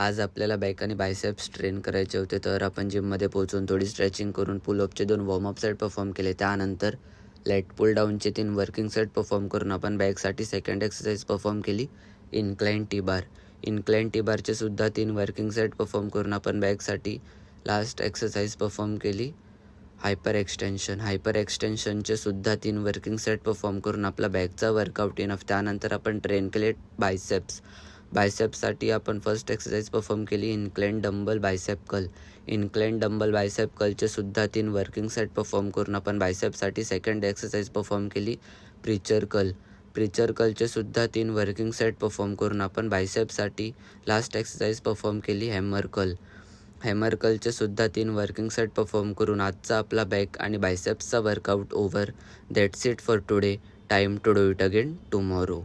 आज आपल्याला बॅक आणि बायसेप्स ट्रेन करायचे होते, तर आपण जिममध्ये पोहोचून थोडी स्ट्रेचिंग करून पुलअपचे 2 वॉर्मअप सेट परफॉर्म केले. त्यानंतर लेट पुल डाऊनचे 3 वर्किंग सेट परफॉर्म करून आपण बॅकसाठी सेकंड एक्सरसाइज परफॉर्म केली, incline T bar. Incline T बारचे सुद्धा 3 वर्किंग सेट परफॉर्म करून आपण बॅकसाठी लास्ट एक्सरसाइज परफॉर्म केली, हायपर एक्सटेन्शन. हायपर एक्सटेन्शनचे सुद्धा 3 वर्किंग सेट परफॉर्म करून आपला बॅकचा वर्कआउट इनफ. त्यानंतर आपण ट्रेन केले बायसेप्स. बायसेप्ससाठी आपण फर्स्ट एक्सरसाइज परफॉर्म केली, incline dumbbell bicep curl. Incline dumbbell bicep कर्लचे सुद्धा 3 वर्किंग सेट परफॉर्म करून आपण बायसेपसाठी सेकंड एक्सरसाइज परफॉर्म केली, प्रीचर कर्ल. प्रीचर कर्लचे सुद्धा 3 वर्किंग सेट परफॉर्म करून आपण बायसेपसाठी लास्ट एक्सरसाइज परफॉर्म केली, हॅमर कर्ल. हॅमर कर्लचे सुद्धा 3 वर्किंग सेट परफॉर्म करून आजचा आपला बॅक आणि बायसेप्सचा workout over. That's it for today. Time to do it again tomorrow.